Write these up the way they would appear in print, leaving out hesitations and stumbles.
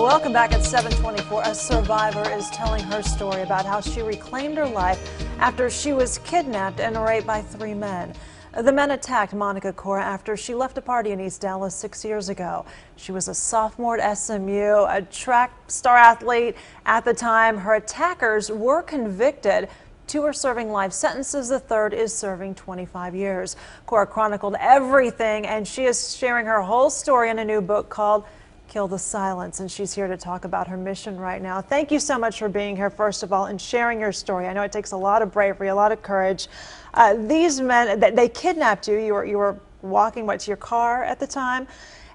Welcome back at 7:24. A survivor is telling her story about how she reclaimed her life after she was kidnapped and raped by 3 men. The men attacked Monica Cora after she left a party in East Dallas 6 years ago. She was a sophomore at SMU, a track star athlete at the time. Her attackers were convicted. 2 are serving life sentences. The 3rd is serving 25 years. Cora chronicled everything, and she is sharing her whole story in a new book called Kill the Silence, and she's here to talk about her mission right now. Thank you so much for being here, first of all, and sharing your story. I know it takes a lot of bravery, a lot of courage. These men, they kidnapped you. You were walking to your car at the time,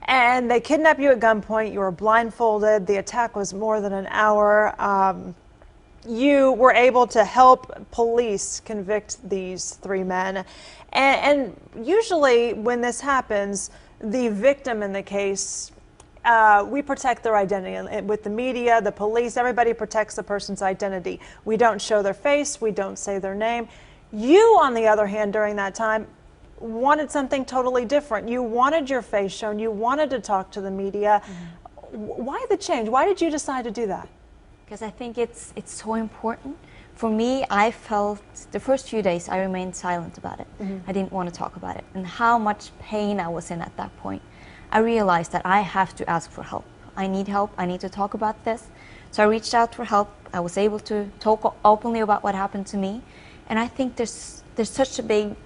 and they kidnapped you at gunpoint. You were blindfolded. The attack was more than an hour. You were able to help police convict these 3 men. And usually when this happens, the victim in the case, we protect their identity. With the media, the police, everybody protects the person's identity. We don't show their face, we don't say their name. You, on the other hand, during that time, wanted something totally different. You wanted your face shown, you wanted to talk to the media. Why the change? Why did you decide to do that? Because I think it's so important. For me, I felt the first few days I remained silent about it. I didn't want to talk about it, and how much pain I was in at that point. I realized that I have to ask for help. I need help. I need to talk about this. So I reached out for help. I was able to talk openly about what happened to me. And I think there's such a big,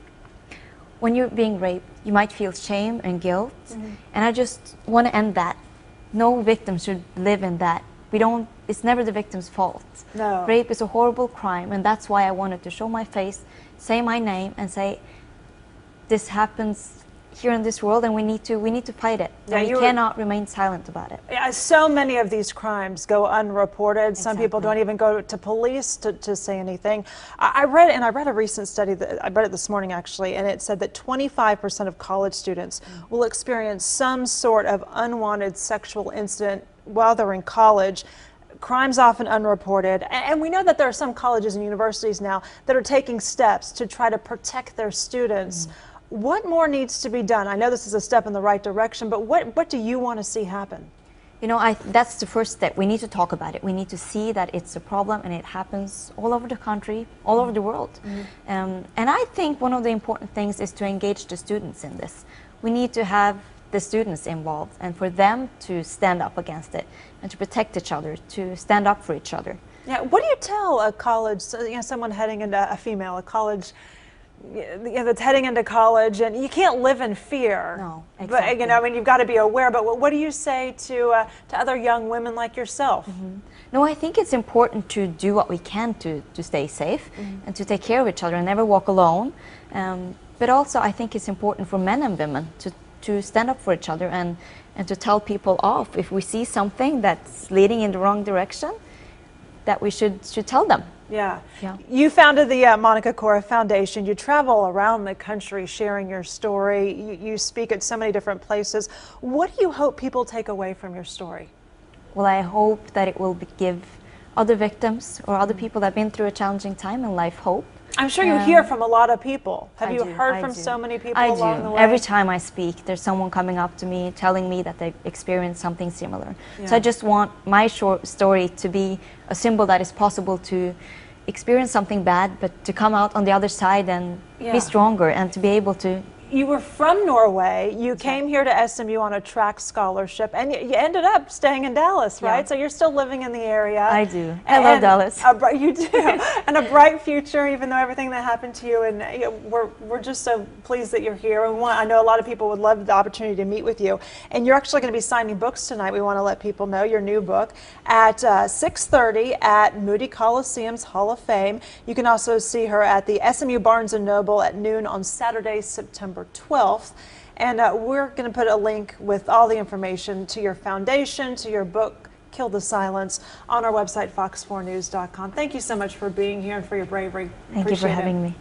when you're being raped, you might feel shame and guilt. And I just want to end that. No victim should live in that. It's never the victim's fault. No. Rape is a horrible crime, and that's why I wanted to show my face, say my name, and say, this happens here in this world, and we need to fight it. Yeah, we cannot remain silent about it. Yeah, so many of these crimes go unreported. Exactly. Some people don't even go to police to say anything. I read a recent study that I read it this morning actually, and it said that 25% of college students will experience some sort of unwanted sexual incident while they're in college. Crimes often unreported, and we know that there are some colleges and universities now that are taking steps to try to protect their students. What more needs to be done? I know this is a step in the right direction, but what do you want to see happen? You know, that's the first step. We need to talk about it. We need to see that it's a problem, and it happens all over the country, all over the world. And I think one of the important things is to engage the students in this. We need to have the students involved, and for them to stand up against it and to protect each other, to stand up for each other. Yeah, what do you tell a college, someone heading into a female, a college, that's heading into college, and you can't live in fear. No, exactly. But you've got to be aware. But what do you say to other young women like yourself? No, I think it's important to do what we can to stay safe and to take care of each other and never walk alone. But also, I think it's important for men and women to stand up for each other and to tell people off if we see something that's leading in the wrong direction, that we should tell them. Yeah. You founded the Monica Cora Foundation. You travel around the country sharing your story. You speak at so many different places. What do you hope people take away from your story? Well, I hope that it will give other victims or other people that have been through a challenging time in life hope. I'm sure you hear from a lot of people. Have you heard from so many people along the way? Every time I speak, there's someone coming up to me telling me that they've experienced something similar. So I just want my short story to be a symbol that it's possible to experience something bad, but to come out on the other side and be stronger and to be able to. You were from Norway. You came here to SMU on a track scholarship, and you ended up staying in Dallas, right? So you're still living in the area. I do. I love Dallas. You do. And a bright future, even though everything that happened to you. And we're just so pleased that you're here. I know a lot of people would love the opportunity to meet with you. And you're actually going to be signing books tonight. We want to let people know your new book at 6:30 at Moody Coliseum's Hall of Fame. You can also see her at the SMU Barnes & Noble at noon on Saturday, September 12th, and we're going to put a link with all the information to your foundation, to your book, Kill the Silence, on our website, fox4news.com. Thank you so much for being here and for your bravery. Thank you for having me.